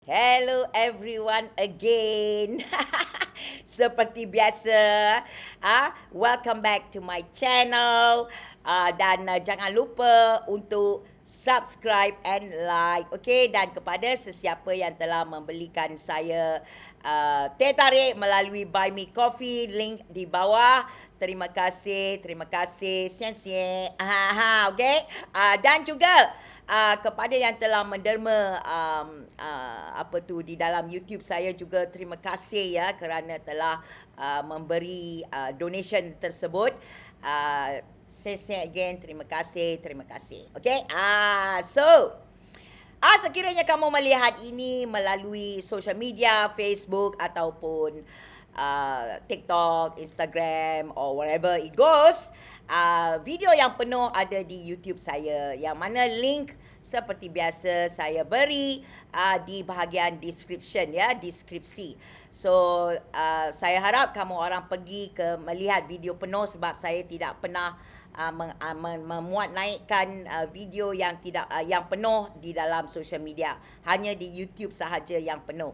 Hello everyone again. Seperti biasa, welcome back to my channel. Dan jangan lupa untuk subscribe and like. Okay, dan kepada sesiapa yang telah membelikan saya teh tarik melalui Buy Me Coffee, link di bawah. Terima kasih, sian sian. Okay. Dan juga kepada yang telah menderma di dalam YouTube saya juga terima kasih ya kerana telah memberi donation tersebut. Say again, terima kasih. Okay. Sekiranya kamu melihat ini melalui social media, Facebook ataupun TikTok, Instagram or wherever it goes, video yang penuh ada di YouTube saya, yang mana link seperti biasa saya beri di bahagian description ya, deskripsi. So saya harap kamu orang pergi ke melihat video penuh sebab saya tidak pernah memuat naikkan video yang tidak yang penuh di dalam social media. Hanya di YouTube sahaja yang penuh.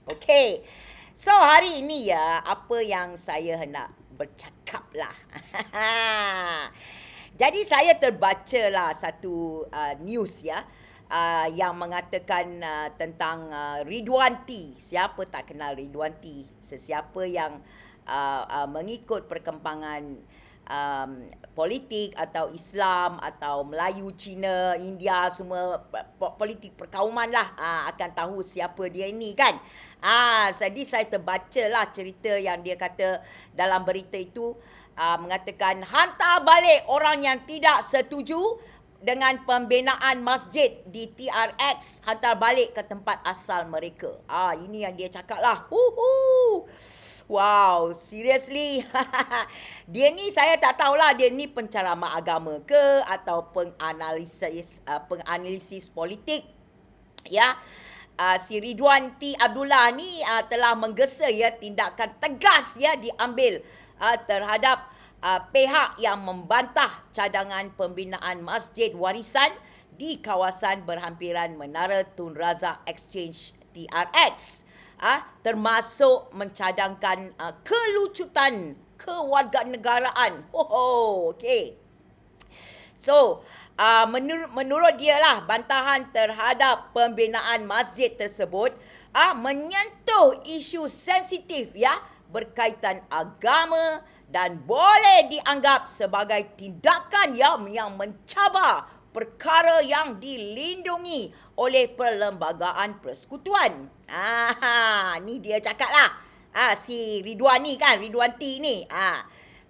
Okay. So hari ini ya, apa yang saya hendak bercakap lah. Jadi saya terbaca lah satu news ya, yang mengatakan tentang Ridwanti. Siapa tak kenal Ridwanti? Sesiapa yang mengikut perkembangan politik atau Islam atau Melayu, Cina, India, semua politik perkauman lah, akan tahu siapa dia ini kan. Jadi saya terbaca lah cerita yang dia kata dalam berita itu, mengatakan hantar balik orang yang tidak setuju dengan pembinaan masjid di TRX, hantar balik ke tempat asal mereka. Ini yang dia cakap lah. Wow, seriously. Dia ni saya tak tahulah dia ni penceramah agama ke atau penganalisis politik. Ya. Si Ridwanti Abdullah ni telah menggesa ya tindakan tegas ya diambil terhadap pihak yang membantah cadangan pembinaan masjid warisan di kawasan berhampiran Menara Tun Razak Exchange TRX, termasuk mencadangkan kelucutan kewarganegaraan. Okey. So, menurut dia lah, bantahan terhadap pembinaan masjid tersebut menyentuh isu sensitif ya berkaitan agama dan boleh dianggap sebagai tindakan yang mencabar perkara yang dilindungi oleh Perlembagaan Persekutuan. Ni dia cakap lah. Si Ridwanti ni.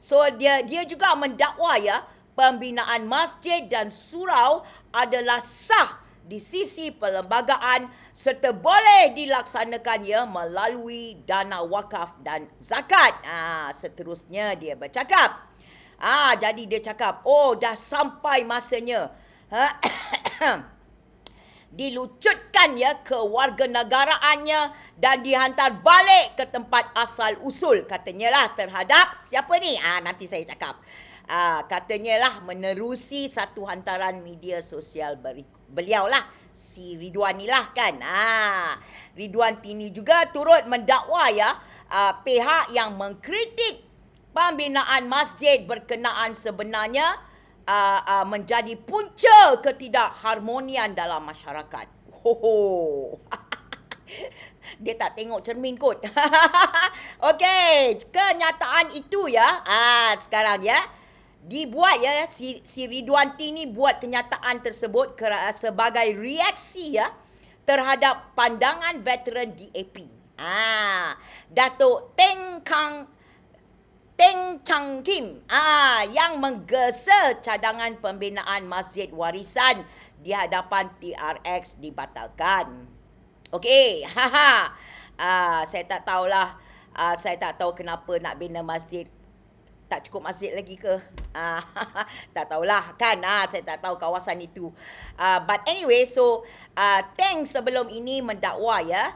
So dia juga mendakwa ya pembinaan masjid dan surau adalah sah di sisi perlembagaan serta boleh dilaksanakan ya melalui dana wakaf dan zakat. Seterusnya dia bercakap. Jadi dia cakap, dah sampai masanya dilucutkan ya kewarganegaraannya dan dihantar balik ke tempat asal usul, katanya lah, terhadap siapa ni? Nanti saya cakap. Katanya lah menerusi satu hantaran media sosial beliau lah, si Ridwan ni lah kan. Ridwanti ni juga turut mendakwa ya pihak yang mengkritik pembinaan masjid berkenaan sebenarnya menjadi punca ketidakharmonian dalam masyarakat. Dia tak tengok cermin kot. Okey, kenyataan itu ya. Sekarang ya dibuat ya, si Ridwanti ni buat kenyataan tersebut sebagai reaksi ya terhadap pandangan veteran DAP. Datuk Teng Chang Kim yang menggesa cadangan pembinaan masjid warisan di hadapan TRX dibatalkan. Okey. Saya tak tahulah. Saya tak tahu kenapa nak bina masjid. Tak cukup masjid lagi ke? Tak tahulah kan. Saya tak tahu kawasan itu. But anyway, so Teng sebelum ini mendakwa ya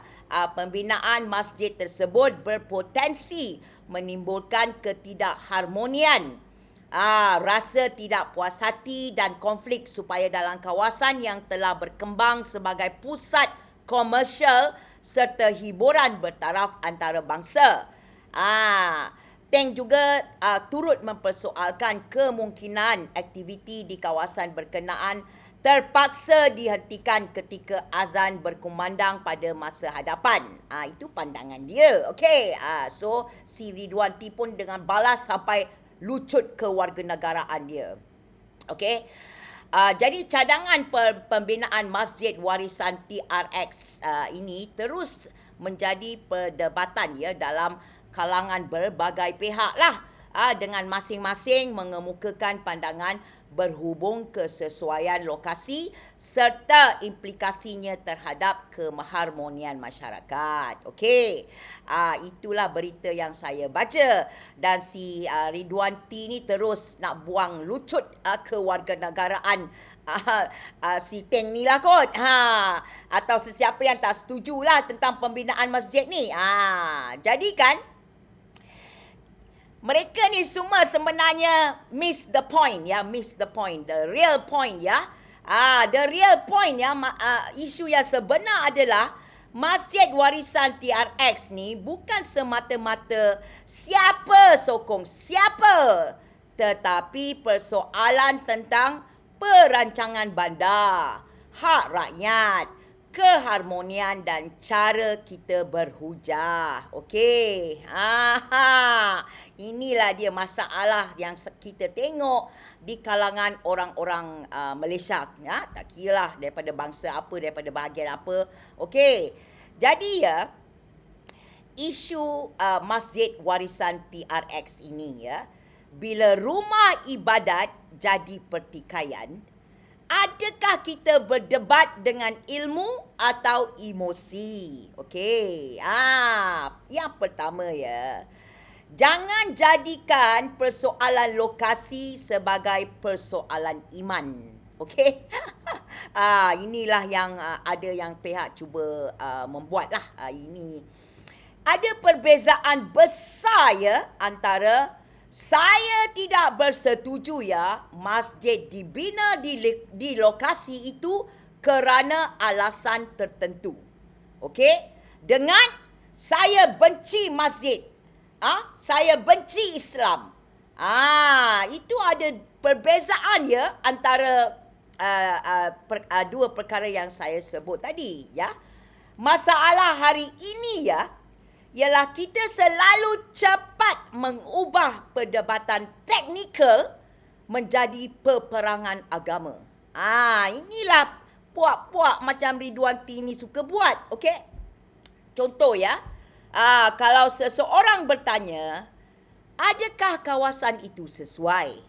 pembinaan masjid tersebut berpotensi menimbulkan ketidakharmonian, rasa tidak puas hati dan konflik supaya dalam kawasan yang telah berkembang sebagai pusat komersial serta hiburan bertaraf antarabangsa. Teng juga turut mempersoalkan kemungkinan aktiviti di kawasan berkenaan terpaksa dihentikan ketika azan berkumandang pada masa hadapan. Itu pandangan dia. Okey. So si Ridwan T pun dengan balas sampai lucut kewarganegaraan dia. Okey. Jadi cadangan pembinaan Masjid Warisan TRX ini terus menjadi perdebatan ya dalam kalangan berbagai pihak lah, dengan masing-masing mengemukakan pandangan berhubung kesesuaian lokasi serta implikasinya terhadap keharmonian masyarakat. Okey. Itulah berita yang saya baca, dan si Ridwan T ni terus nak buang lucut kewarganegaraan si Teng ni lah kot. Atau sesiapa yang tak setuju lah tentang pembinaan masjid ni. Jadi kan mereka ni semua sebenarnya miss the point ya, miss the point, the real point ya. The real point ya, isu yang sebenar adalah Masjid Warisan TRX ni bukan semata-mata siapa sokong siapa, tetapi persoalan tentang perancangan bandar, hak rakyat, keharmonian dan cara kita berhujah. Okey. Inilah dia masalah yang kita tengok di kalangan orang-orang Malaysia. Tak kira lah daripada bangsa apa, daripada bahagian apa. Okey. Jadi ya, isu Masjid Warisan TRX ini ya, bila rumah ibadat jadi pertikaian, adakah kita berdebat dengan ilmu atau emosi? Okey. Yang pertama ya, jangan jadikan persoalan lokasi sebagai persoalan iman. Okey. Inilah yang ada yang pihak cuba membuatlah. Ini ada perbezaan besar ya antara saya tidak bersetuju ya masjid dibina di lokasi itu kerana alasan tertentu. Okey? Dengan saya benci masjid. Saya benci Islam. Itu ada perbezaan ya antara dua perkara yang saya sebut tadi ya. Masalah hari ini ya ialah kita selalu cepat mengubah perdebatan teknikal menjadi peperangan agama. Inilah puak-puak macam Ridwan T ni suka buat. Okey? Contoh ya, kalau seseorang bertanya, adakah kawasan itu sesuai?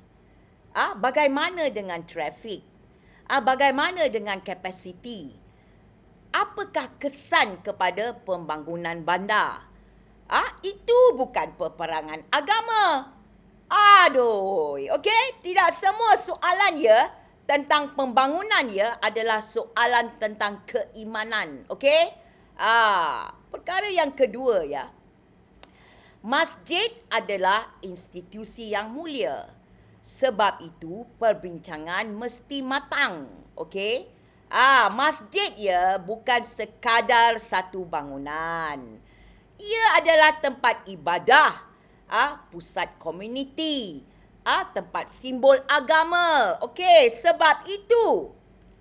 Bagaimana dengan trafik? Bagaimana dengan kapasiti? Apakah kesan kepada pembangunan bandar? Itu bukan peperangan agama. Aduh, okey? Tidak semua soalan ya tentang pembangunan ya adalah soalan tentang keimanan. Okey? Perkara yang kedua ya, masjid adalah institusi yang mulia. Sebab itu perbincangan mesti matang. Okey? Masjid ya bukan sekadar satu bangunan. Ia adalah tempat ibadah, pusat komuniti, tempat simbol agama. Okey, sebab itu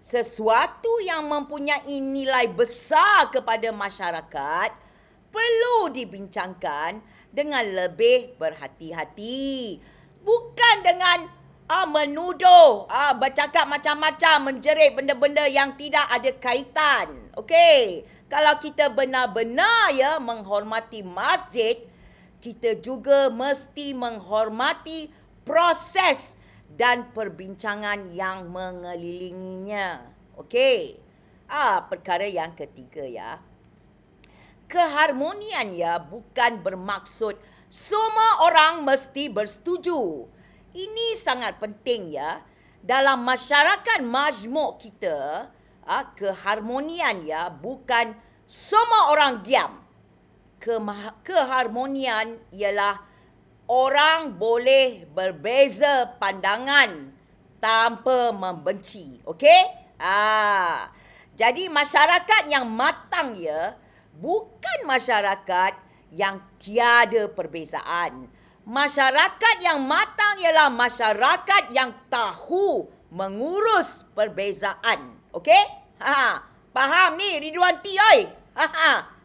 sesuatu yang mempunyai nilai besar kepada masyarakat perlu dibincangkan dengan lebih berhati-hati. Bukan dengan menuduh, bercakap macam-macam, menjerit benda-benda yang tidak ada kaitan. Okey, kalau kita benar-benar ya menghormati masjid, kita juga mesti menghormati proses dan perbincangan yang mengelilinginya. Okey. Perkara yang ketiga ya, keharmonian ya bukan bermaksud semua orang mesti bersetuju. Ini sangat penting ya. Dalam masyarakat majmuk kita, keharmonian ya bukan semua orang diam. Keharmonian ialah orang boleh berbeza pandangan tanpa membenci. Okey? Jadi masyarakat yang matang ya bukan masyarakat yang tiada perbezaan. Masyarakat yang matang ialah masyarakat yang tahu mengurus perbezaan. Okey? Faham ni Ridwan T oi?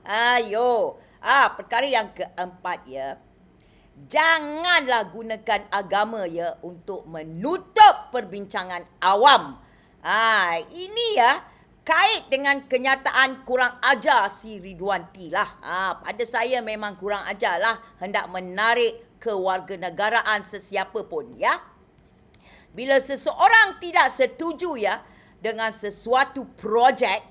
Ayo. Perkara yang keempat ya. Janganlah gunakan agama ya untuk menutup perbincangan awam. Ini ya kait dengan kenyataan kurang ajar si Ridwan T lah. Pada saya memang kurang ajar lah hendak menarik kewarganegaraan sesiapa pun ya. Bila seseorang tidak setuju ya dengan sesuatu projek,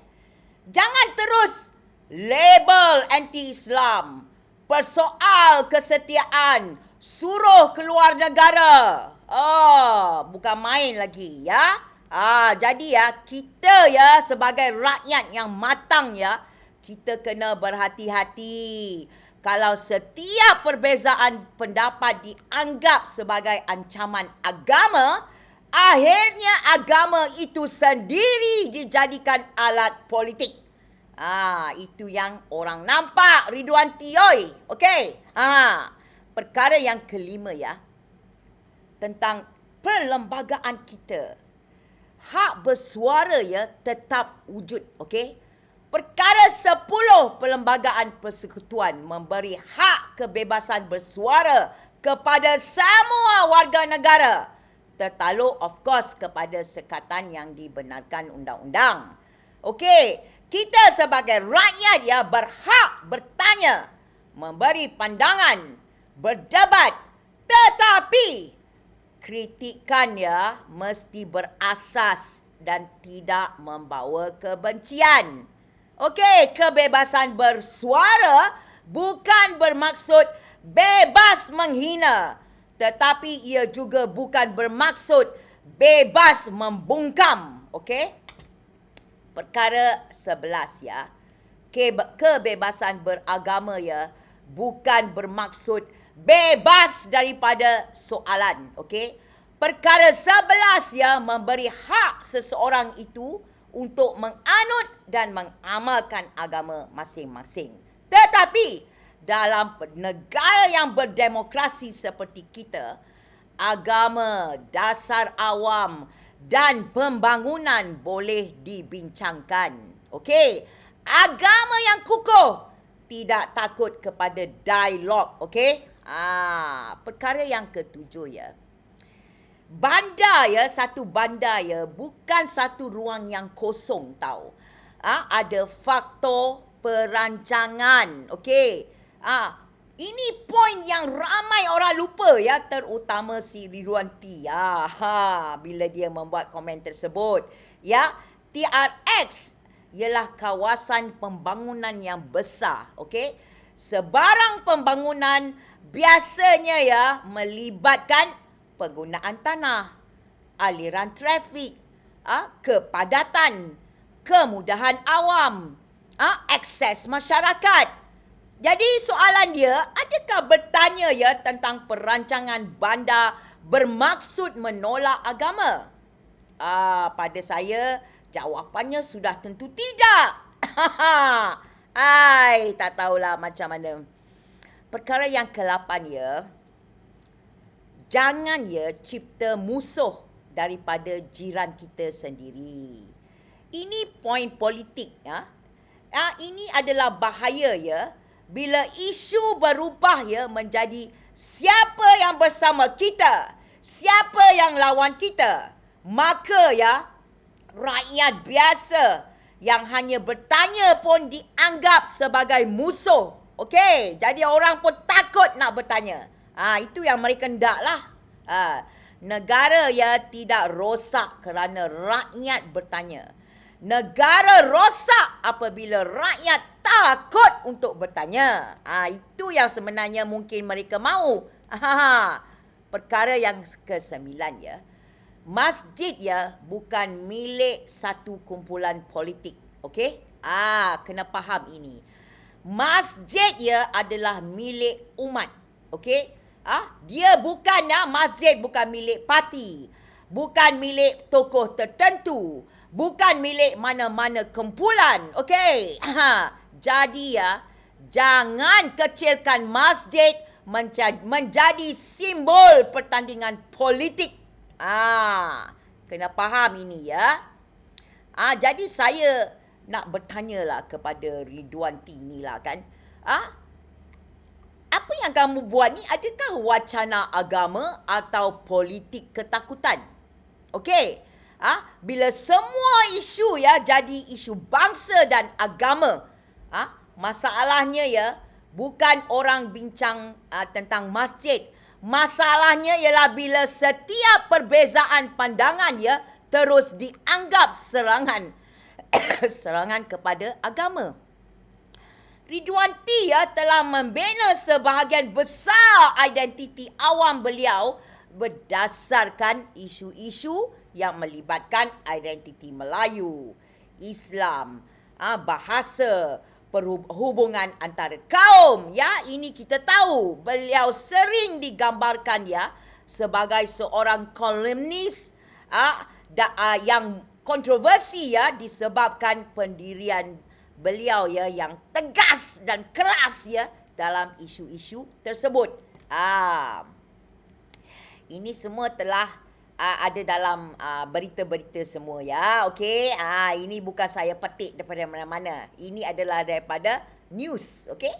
jangan terus label anti-Islam, persoal kesetiaan, suruh keluar negara. Bukan main lagi ya. Jadi ya, kita ya sebagai rakyat yang matang ya, kita kena berhati-hati. Kalau setiap perbezaan pendapat dianggap sebagai ancaman agama, akhirnya agama itu sendiri dijadikan alat politik. Itu yang orang nampak Ridwan T oi. Okey. Perkara yang kelima ya, tentang perlembagaan kita. Hak bersuara ya tetap wujud, okey? Perkara 10 perlembagaan persekutuan memberi hak kebebasan bersuara kepada semua warga negara, tertaluk of course kepada sekatan yang dibenarkan undang-undang. Okey, kita sebagai rakyat ya berhak bertanya, memberi pandangan, berdebat, tetapi kritikan ya mesti berasas dan tidak membawa kebencian. Okey, kebebasan bersuara bukan bermaksud bebas menghina, tetapi ia juga bukan bermaksud bebas membungkam. Okey? Perkara 11 ya. Kebebasan beragama ya bukan bermaksud bebas daripada soalan. Okey? Perkara 11 ya memberi hak seseorang itu untuk menganut dan mengamalkan agama masing-masing. Tetapi dalam negara yang berdemokrasi seperti kita, agama, dasar awam dan pembangunan boleh dibincangkan. Okey, agama yang kukuh tidak takut kepada dialog. Okey, perkara yang ketujuh ya. Bandar ya, satu bandar ya bukan satu ruang yang kosong tau. Ada faktor perancangan. Okey. Ini poin yang ramai orang lupa ya, terutama si Ridwan T. Bila dia membuat komen tersebut. Ya, TRX ialah kawasan pembangunan yang besar. Okey. Sebarang pembangunan biasanya ya melibatkan penggunaan tanah, aliran trafik, kepadatan, kemudahan awam, akses masyarakat. Jadi soalan dia, adakah bertanya ya tentang perancangan bandar bermaksud menolak agama? Pada saya, jawapannya sudah tentu tidak. Tak tahulah macam mana. Perkara yang ke-8 ya, jangan ya cipta musuh daripada jiran kita sendiri. Ini poin politik ya. Ini adalah bahaya ya bila isu berubah ya menjadi siapa yang bersama kita, siapa yang lawan kita. Maka ya rakyat biasa yang hanya bertanya pun dianggap sebagai musuh. Okey, jadi orang pun takut nak bertanya. Itu yang mereka hendaklah. Negara ya tidak rosak kerana rakyat bertanya. Negara rosak apabila rakyat takut untuk bertanya. Itu yang sebenarnya mungkin mereka mahu. Perkara yang ke-9 ya. Masjid ya bukan milik satu kumpulan politik. Okey? Kena faham ini. Masjid ya adalah milik umat. Okey? Dia bukan masjid bukan milik parti, bukan milik tokoh tertentu, bukan milik mana-mana kumpulan. Okey. Jadi ya, jangan kecilkan masjid menjadi simbol pertandingan politik. Kena faham ini ya. Jadi saya nak bertanyalah kepada Ridwan T ni lah kan. Apa yang kamu buat ni, adakah wacana agama atau politik ketakutan? Okey. Bila semua isu ya jadi isu bangsa dan agama, masalahnya ya bukan orang bincang tentang masjid. Masalahnya ialah bila setiap perbezaan pandangan ya terus dianggap serangan serangan kepada agama. Ridwan T ya telah membina sebahagian besar identiti awam beliau berdasarkan isu-isu yang melibatkan identiti Melayu, Islam, bahasa, perhubungan antara kaum. Ya, ini kita tahu. Beliau sering digambarkan ya sebagai seorang kolumnis yang kontroversi ya disebabkan pendirian beliau ya yang tegas dan keras ya dalam isu-isu tersebut. Ini semua telah ada dalam berita-berita semua ya. Okey. Ini bukan saya petik daripada mana-mana. Ini adalah daripada news. Okey.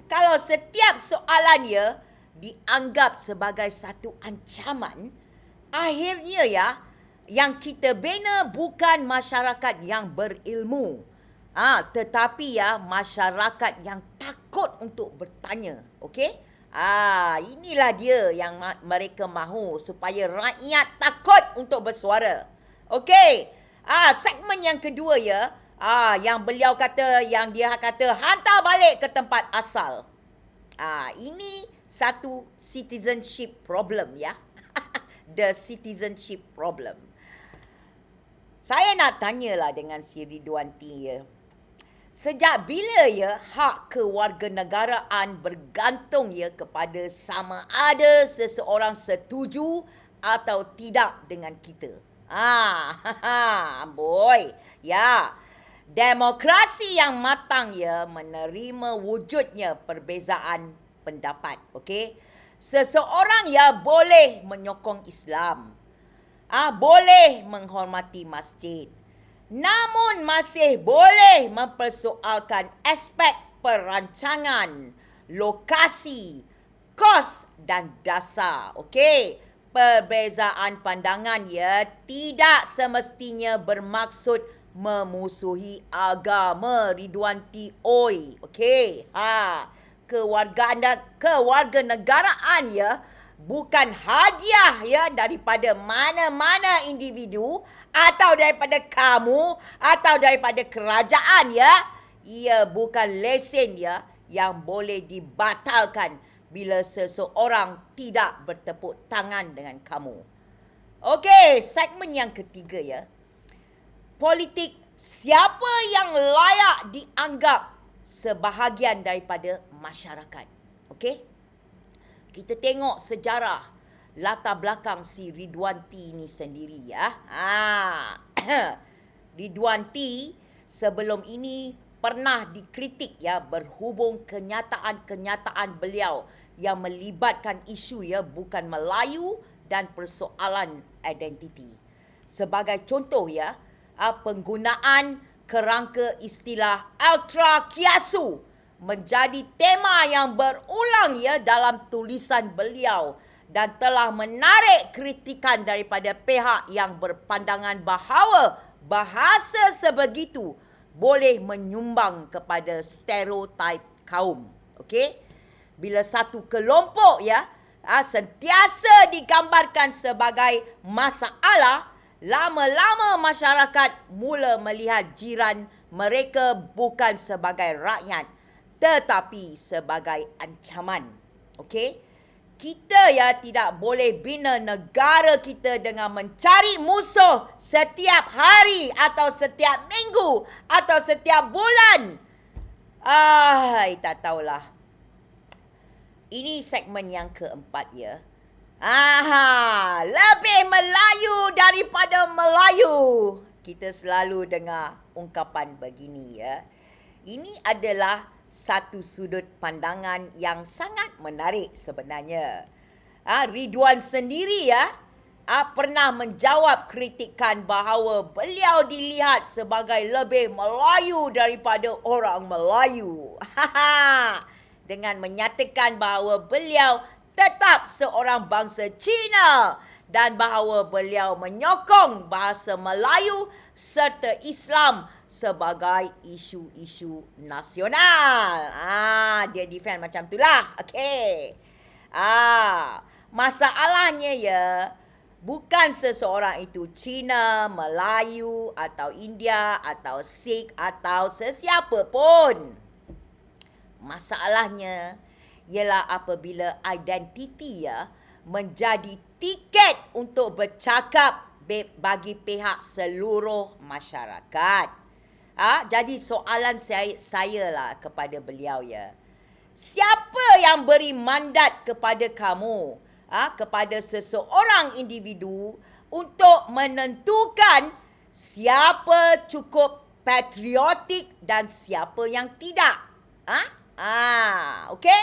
Kalau setiap soalan ya dianggap sebagai satu ancaman, akhirnya ya yang kita bina bukan masyarakat yang berilmu, tetapi ya masyarakat yang takut untuk bertanya. Okey? Inilah dia yang mereka mahu, supaya rakyat takut untuk bersuara. Okey. Segmen yang kedua ya, yang beliau kata, yang dia kata hantar balik ke tempat asal. Ini satu citizenship problem ya. The citizenship problem. Saya nak tanyalah dengan si Ridwan T ya. Sejak bila ya hak kewarganegaraan bergantung ya kepada sama ada seseorang setuju atau tidak dengan kita? Boy. Ya. Demokrasi yang matang ya menerima wujudnya perbezaan pendapat. Okey? Seseorang ya boleh menyokong Islam. Boleh menghormati masjid. Namun masih boleh mempersoalkan aspek perancangan, lokasi, kos dan dasar. Okey, perbezaan pandangan ya tidak semestinya bermaksud memusuhi agama, Ridwan T. Oi. Okey, kewarganegaraan ya bukan hadiah ya daripada mana-mana individu atau daripada kamu atau daripada kerajaan ya. Ia bukan lesen ya yang boleh dibatalkan bila seseorang tidak bertepuk tangan dengan kamu. Okey, segmen yang ketiga ya. Politik siapa yang layak dianggap sebahagian daripada masyarakat. Okey? Kita tengok sejarah latar belakang si Ridwan T ni sendiri ya. Ridwan T sebelum ini pernah dikritik ya berhubung kenyataan-kenyataan beliau yang melibatkan isu ya bukan Melayu dan persoalan identiti. Sebagai contoh ya, penggunaan kerangka istilah ultra kiasu menjadi tema yang berulang ya dalam tulisan beliau dan telah menarik kritikan daripada pihak yang berpandangan bahawa bahasa sebegitu boleh menyumbang kepada stereotip kaum. Okey? Bila satu kelompok ya sentiasa digambarkan sebagai masalah, lama-lama masyarakat mula melihat jiran mereka bukan sebagai rakyat tetapi sebagai ancaman. Okey? Kita ya tidak boleh bina negara kita dengan mencari musuh setiap hari atau setiap minggu atau setiap bulan. Tak tahulah. Ini segmen yang keempat ya. Lebih Melayu daripada Melayu. Kita selalu dengar ungkapan begini ya. Ini adalah satu sudut pandangan yang sangat menarik sebenarnya. Ridwan sendiri pernah menjawab kritikan bahawa beliau dilihat sebagai lebih Melayu daripada orang Melayu. Dengan menyatakan bahawa beliau tetap seorang bangsa Cina dan bahawa beliau menyokong bahasa Melayu serta Islam sebagai isu-isu nasional. Dia defend macam itulah. Okey. Masalahnya bukan seseorang itu Cina, Melayu atau India atau Sikh atau sesiapa pun. Masalahnya ialah apabila identiti menjadi tiket untuk bercakap bagi pihak seluruh masyarakat. Jadi soalan saya lah kepada beliau siapa yang beri mandat kepada kamu, kepada seseorang individu untuk menentukan siapa cukup patriotik dan siapa yang tidak? Okey?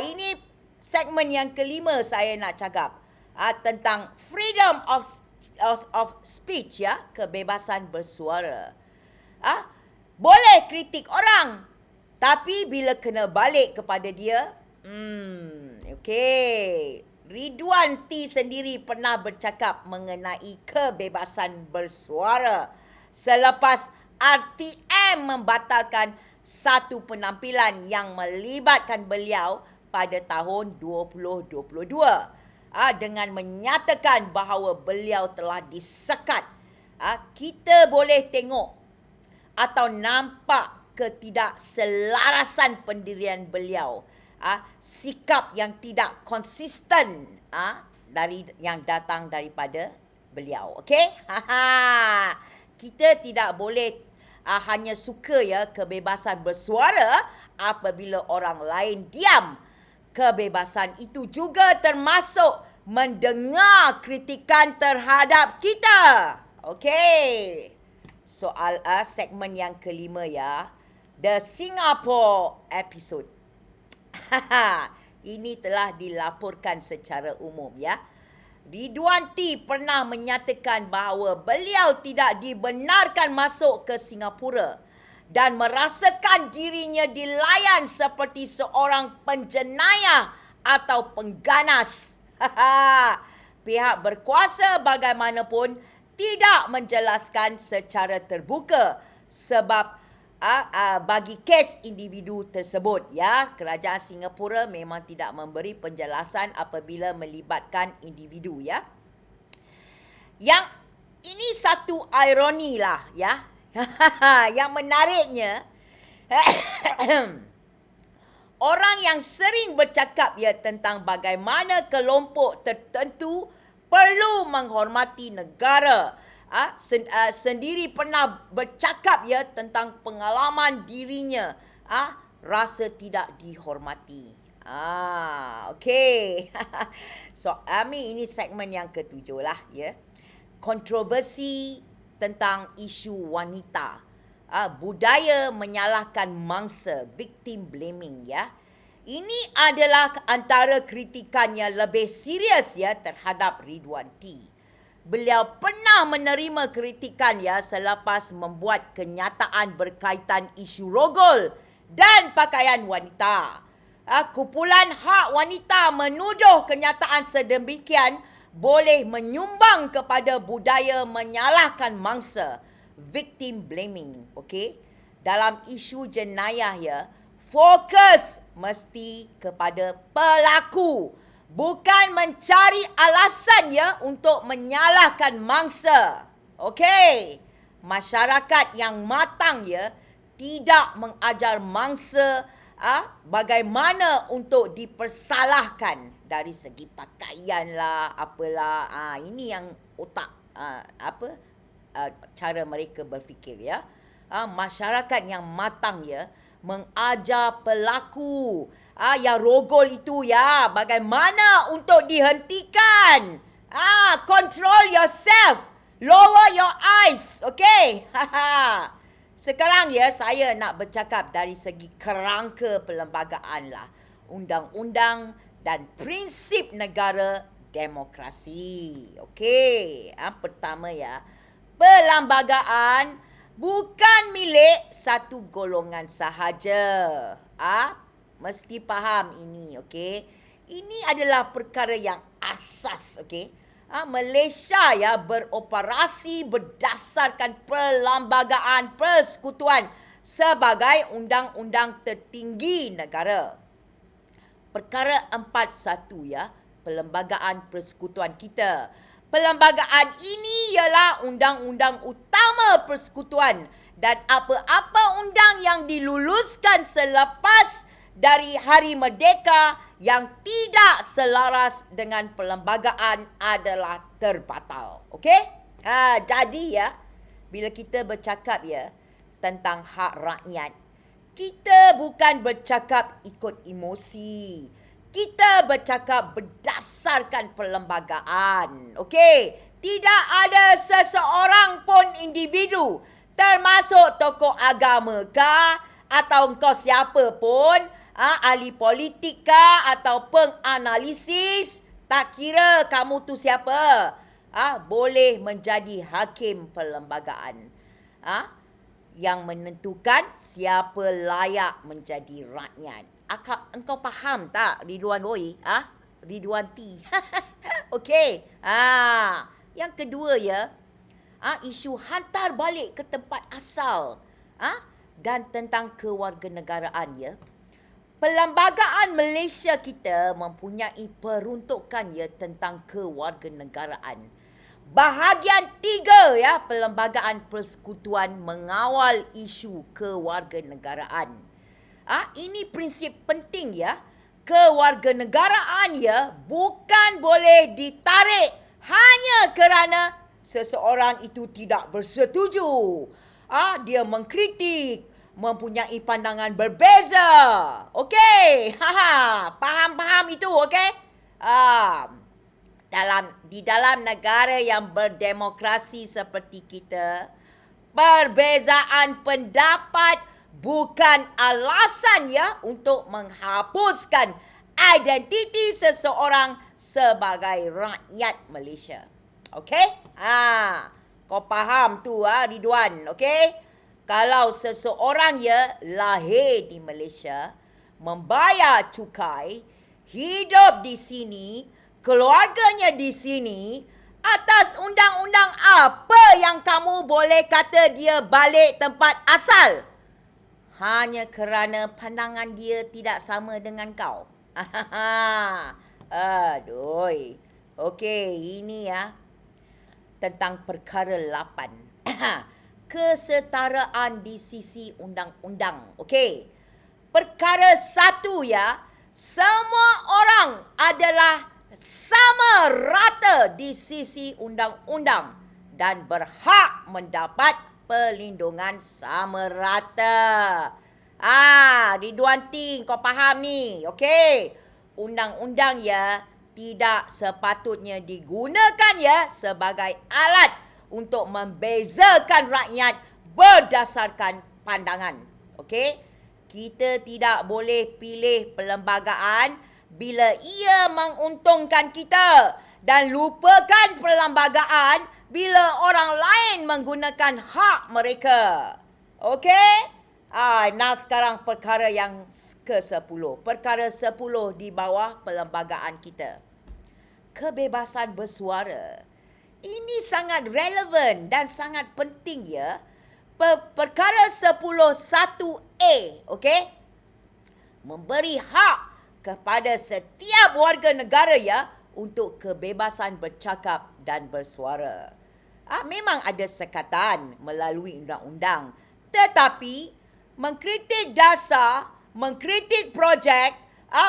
Ini segmen yang kelima saya nak cakap tentang freedom of speech, kebebasan bersuara. Boleh kritik orang, tapi bila kena balik kepada dia, okey. Ridwan T sendiri pernah bercakap mengenai kebebasan bersuara selepas RTM membatalkan satu penampilan yang melibatkan beliau pada tahun 2022 dengan menyatakan bahawa beliau telah disekat. Kita boleh tengok atau nampak ketidakselarasan pendirian beliau, sikap yang tidak konsisten dari yang datang daripada beliau. Okey? Kita tidak boleh hanya suka kebebasan bersuara apabila orang lain diam. Kebebasan itu juga termasuk mendengar kritikan terhadap kita. Okey. Soal segmen yang kelima The Singapore episode. Ini telah dilaporkan secara umum Ridwan T pernah menyatakan bahawa beliau tidak dibenarkan masuk ke Singapura dan merasakan dirinya dilayan seperti seorang penjenayah atau pengganas. Pihak berkuasa bagaimanapun tidak menjelaskan secara terbuka sebab bagi kes individu tersebut kerajaan Singapura memang tidak memberi penjelasan apabila melibatkan individu Yang ini satu ironi lah yang menariknya orang yang sering bercakap tentang bagaimana kelompok tertentu perlu menghormati negara sendiri pernah bercakap tentang pengalaman dirinya rasa tidak dihormati. Okey. So, ini segmen yang ketujuh lah Kontroversi tentang isu wanita. Budaya menyalahkan mangsa, victim blaming Ini adalah antara kritikan yang lebih serius terhadap Ridwan T. Beliau pernah menerima kritikan selepas membuat kenyataan berkaitan isu rogol dan pakaian wanita. Kumpulan hak wanita menuduh kenyataan sedemikian boleh menyumbang kepada budaya menyalahkan mangsa, victim blaming. Okey? Dalam isu jenayah fokus mesti kepada pelaku, bukan mencari alasan untuk menyalahkan mangsa. Okey. Masyarakat yang matang tidak mengajar mangsa bagaimana untuk dipersalahkan dari segi pakaian lah, apalah. Ini yang otak cara mereka berfikir masyarakat yang matang mengajar pelaku yang rogol itu bagaimana untuk dihentikan. Control yourself. Lower your eyes. Okay. Sekarang ya, saya nak bercakap dari segi kerangka perlembagaan lah. Undang-undang dan prinsip negara demokrasi. Okey, pertama ya, perlembagaan bukan milik satu golongan sahaja. Mesti faham ini, okey. Ini adalah perkara yang asas, okey. Malaysia ya beroperasi berdasarkan perlembagaan persekutuan sebagai undang-undang tertinggi negara. Perkara 41 ya, perlembagaan persekutuan kita. Perlembagaan ini ialah undang-undang utama persekutuan dan apa-apa undang yang diluluskan selepas dari Hari Merdeka yang tidak selaras dengan perlembagaan adalah terbatal. Okey? Jadi ya, bila kita bercakap ya tentang hak rakyat, kita bukan bercakap ikut emosi. Kita bercakap berdasarkan perlembagaan. Okey? Tidak ada seseorang pun individu, termasuk tokoh agama kah, atau engkau siapa pun, ahli politik kah, atau penganalisis, tak kira kamu tu siapa, boleh menjadi hakim perlembagaan. Yang menentukan siapa layak menjadi rakyat. Engkau faham tak, Ridwan Roy? Ridwan T. Okey. Yang kedua ya, isu hantar balik ke tempat asal. Dan tentang kewarganegaraan ya. Perlembagaan Malaysia kita mempunyai peruntukan ya tentang kewarganegaraan. Bahagian 3 ya, perlembagaan persekutuan mengawal isu kewarganegaraan. Ini prinsip penting ya. Kewarganegaraan ya bukan boleh ditarik hanya kerana seseorang itu tidak bersetuju. Dia mengkritik, mempunyai pandangan berbeza. Okey. Faham itu, okey? Di dalam negara yang berdemokrasi seperti kita, perbezaan pendapat bukan alasan ya untuk menghapuskan identiti seseorang sebagai rakyat Malaysia. Okey? Kau faham tu Ridwan, okey? Kalau seseorang ya lahir di Malaysia, membayar cukai, hidup di sini, keluarganya di sini, atas undang-undang apa yang kamu boleh kata dia balik tempat asal? Hanya kerana pandangan dia tidak sama dengan kau. Aduh. Okey, ini ya tentang perkara 8. Kesetaraan di sisi undang-undang. Okey. Perkara 1 ya, semua orang adalah sama rata di sisi undang-undang dan berhak mendapat perlindungan sama rata. Ridwan Ting, kau faham ni? Okey. Undang-undang ya tidak sepatutnya digunakan ya sebagai alat untuk membezakan rakyat berdasarkan pandangan. Okey? Kita tidak boleh pilih perlembagaan bila ia menguntungkan kita dan lupakan perlembagaan bila orang lain menggunakan hak mereka. Okey? Nah sekarang perkara yang ke-10. Perkara 10 di bawah perlembagaan kita. Kebebasan bersuara. Ini sangat relevan dan sangat penting ya. Perkara 10(1)(a), okey? Memberi hak kepada setiap warga negara ya untuk kebebasan bercakap dan bersuara. Memang ada sekatan melalui undang-undang, tetapi mengkritik dasar, mengkritik projek,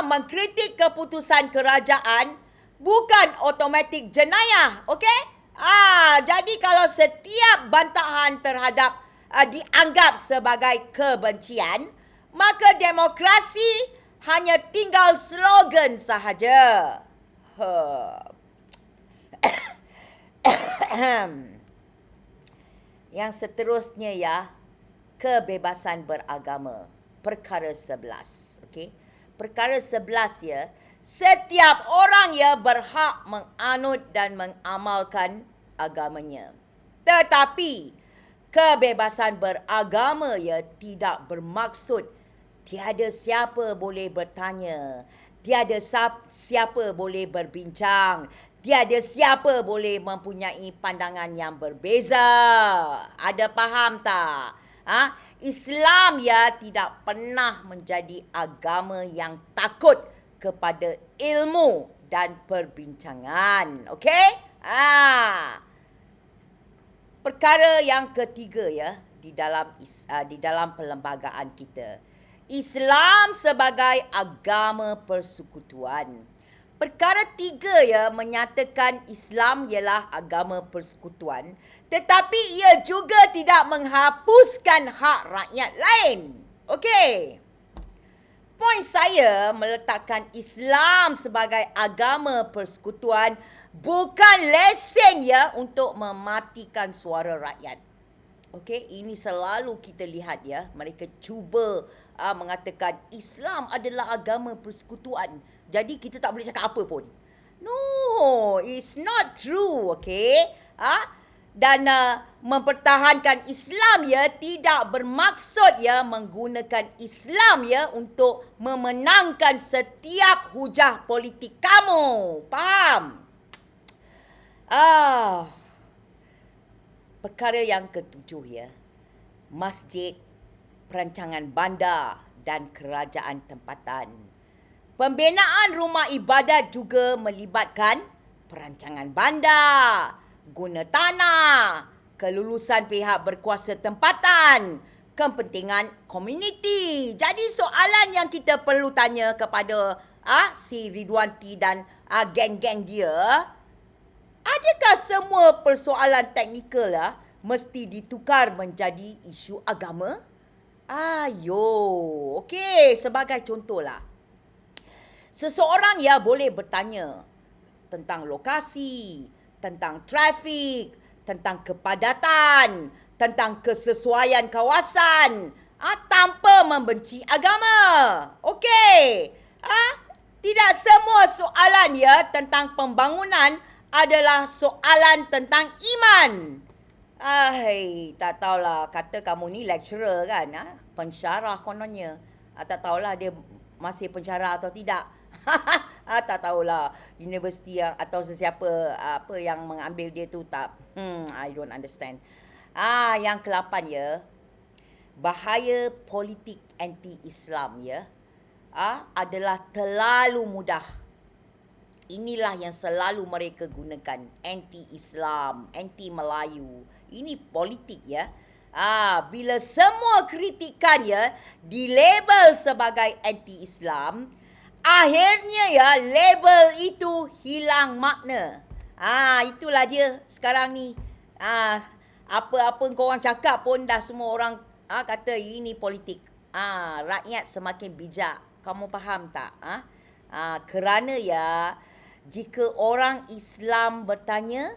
mengkritik keputusan kerajaan bukan automatik jenayah, okey? Jadi kalau setiap bantahan terhadap dianggap sebagai kebencian, maka demokrasi hanya tinggal slogan sahaja. Yang seterusnya ya, kebebasan beragama. Perkara 11. Okey. Perkara 11 ya, setiap orang ya berhak menganut dan mengamalkan agamanya. Tetapi kebebasan beragama ya tidak bermaksud tiada siapa boleh bertanya, tiada siapa boleh berbincang, tiada siapa boleh mempunyai pandangan yang berbeza. Ada faham tak? Islam ya tidak pernah menjadi agama yang takut kepada ilmu dan perbincangan. Okey? Perkara yang ketiga ya di dalam perlembagaan kita. Islam sebagai agama persekutuan. Perkara 3 ya menyatakan Islam ialah agama persekutuan, tetapi ia juga tidak menghapuskan hak rakyat lain. Okey. Poin saya meletakkan Islam sebagai agama persekutuan bukan lesen ya untuk mematikan suara rakyat. Okey, ini selalu kita lihat ya, mereka cuba mengatakan Islam adalah agama persekutuan. Jadi kita tak boleh cakap apa pun. No, it's not true, okey? Dan mempertahankan Islam ya tidak bermaksud ya menggunakan Islam ya untuk memenangkan setiap hujah politik kamu. Faham? Perkara yang ketujuh ya. Masjid, perancangan bandar dan kerajaan tempatan. Pembinaan rumah ibadat juga melibatkan perancangan bandar, guna tanah, kelulusan pihak berkuasa tempatan, kepentingan komuniti. Jadi soalan yang kita perlu tanya kepada si Ridwanti dan geng-geng dia, adakah semua persoalan teknikal mesti ditukar menjadi isu agama? Okey, sebagai contohlah. Seseorang ya boleh bertanya tentang lokasi, tentang trafik, tentang kepadatan, tentang kesesuaian kawasan, tanpa membenci agama. Okey. Tidak semua soalan ya tentang pembangunan adalah soalan tentang iman. Tak tahulah, kata kamu ni lecturer kan, pensyarah kononnya. Tak tahulah dia masih pensyarah atau tidak. Tak tahulah universiti atau sesiapa apa yang mengambil dia tu tak. I don't understand. Yang ke-8 ya. Bahaya politik anti-Islam ya. Adalah terlalu mudah. Inilah yang selalu mereka gunakan, anti-Islam, anti-Melayu. Ini politik ya. Bila semua kritikan ya dilabel sebagai anti-Islam, akhirnya ya label itu hilang makna. Itulah dia sekarang ni. Apa-apa korang cakap pun dah semua orang kata ini politik. Rakyat semakin bijak. Kamu faham tak? Kerana ya jika orang Islam bertanya,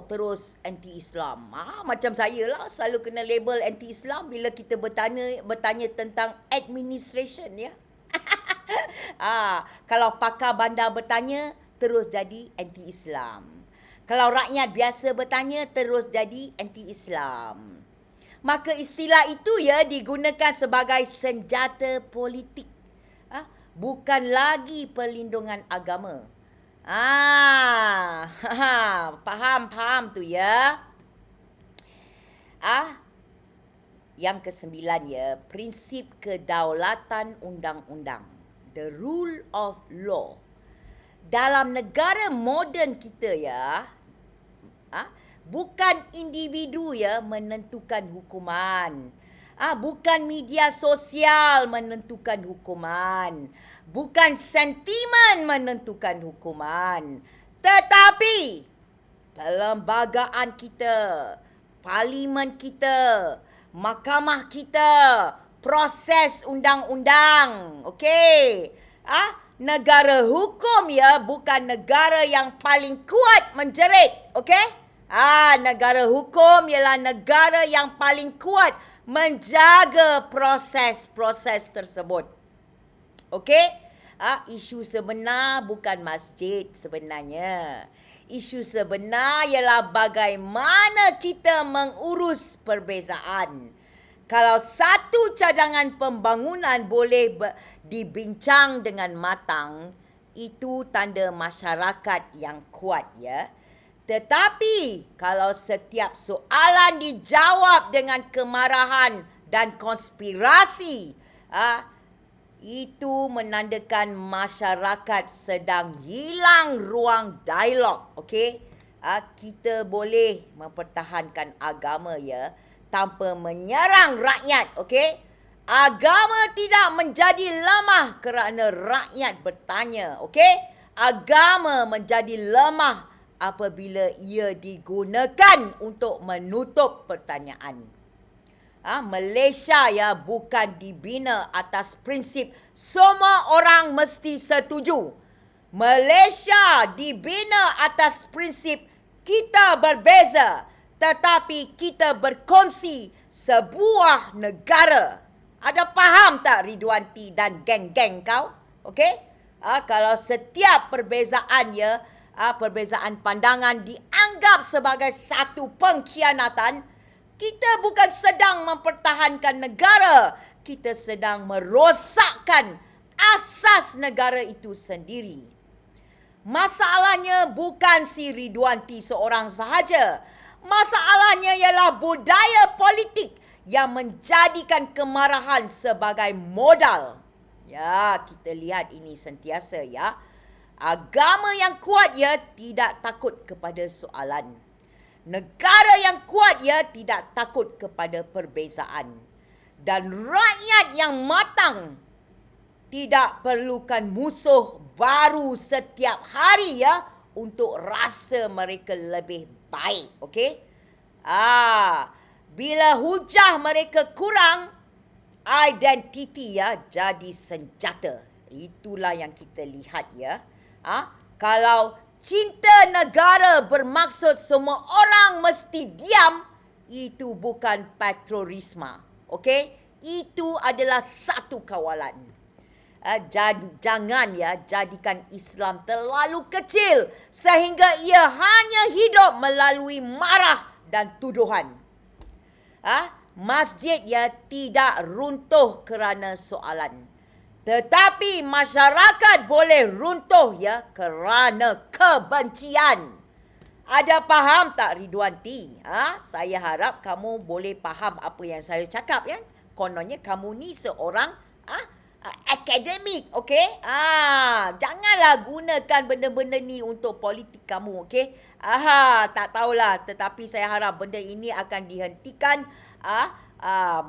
terus anti-Islam. Macam saya lah selalu kena label anti-Islam bila kita bertanya tentang administration ya. Kalau pakar bandar bertanya, terus jadi anti-Islam. Kalau rakyat biasa bertanya, terus jadi anti-Islam. Maka istilah itu ya digunakan sebagai senjata politik. Bukan lagi perlindungan agama. Faham tu ya. Yang ke-9 ya, prinsip kedaulatan undang-undang. The rule of law. Dalam negara moden kita ya, bukan individu ya menentukan hukuman. Bukan media sosial menentukan hukuman. Bukan sentimen menentukan hukuman. Tetapi perlembagaan kita, parlimen kita, mahkamah kita, proses undang-undang. Okey. Negara hukum ya bukan negara yang paling kuat menjerit. Okey? Negara hukum ialah negara yang paling kuat menjaga proses-proses tersebut. Okey? Isu sebenar bukan masjid sebenarnya. Isu sebenar ialah bagaimana kita mengurus perbezaan. Kalau satu cadangan pembangunan boleh dibincang dengan matang, itu tanda masyarakat yang kuat, ya. Tetapi kalau setiap soalan dijawab dengan kemarahan dan konspirasi, itu menandakan masyarakat sedang hilang ruang dialog. Okey, kita boleh mempertahankan agama, ya, tanpa menyerang rakyat. Okey, agama tidak menjadi lemah kerana rakyat bertanya. Okey, agama menjadi lemah apabila ia digunakan untuk menutup pertanyaan. Malaysia, ya, bukan dibina atas prinsip semua orang mesti setuju. Malaysia dibina atas prinsip kita berbeza tetapi kita berkongsi sebuah negara. Ada faham tak Ridwanti dan geng-geng kau? Okey? Kalau setiap perbezaan, ya, perbezaan pandangan dianggap sebagai satu pengkhianatan, kita bukan sedang mempertahankan negara, kita sedang merosakkan asas negara itu sendiri. Masalahnya bukan si Ridwanti seorang sahaja. Masalahnya ialah budaya politik yang menjadikan kemarahan sebagai modal. Ya, kita lihat ini sentiasa, ya. Agama yang kuat, ya, tidak takut kepada soalan. Negara yang kuat, ya, tidak takut kepada perbezaan. Dan rakyat yang matang tidak perlukan musuh baru setiap hari, ya, untuk rasa mereka lebih baik. Okey? Bila hujah mereka kurang, identiti, ya, jadi senjata. Itulah yang kita lihat, ya. Kalau cinta negara bermaksud semua orang mesti diam, itu bukan patriotisme. Okey? Itu adalah satu kawalan. Jangan, ya, jadikan Islam terlalu kecil sehingga ia hanya hidup melalui marah dan tuduhan. Masjid, ya, tidak runtuh kerana soalan. Tetapi masyarakat boleh runtuh, ya, kerana kebencian. Ada faham tak Ridwanti? Saya harap kamu boleh faham apa yang saya cakap, ya. Kononnya kamu ni seorang akademik, okey? Janganlah gunakan benda-benda ni untuk politik kamu, okey? Tak tahulah, tetapi saya harap benda ini akan dihentikan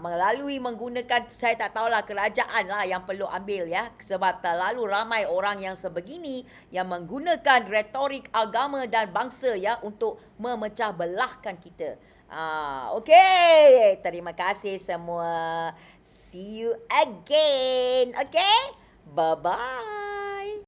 melalui menggunakan, saya tak tahulah, kerajaan lah yang perlu ambil, ya, sebab terlalu ramai orang yang sebegini yang menggunakan retorik agama dan bangsa, ya, untuk memecah belahkan kita. Okey, terima kasih semua. See you again. Okay, bye bye.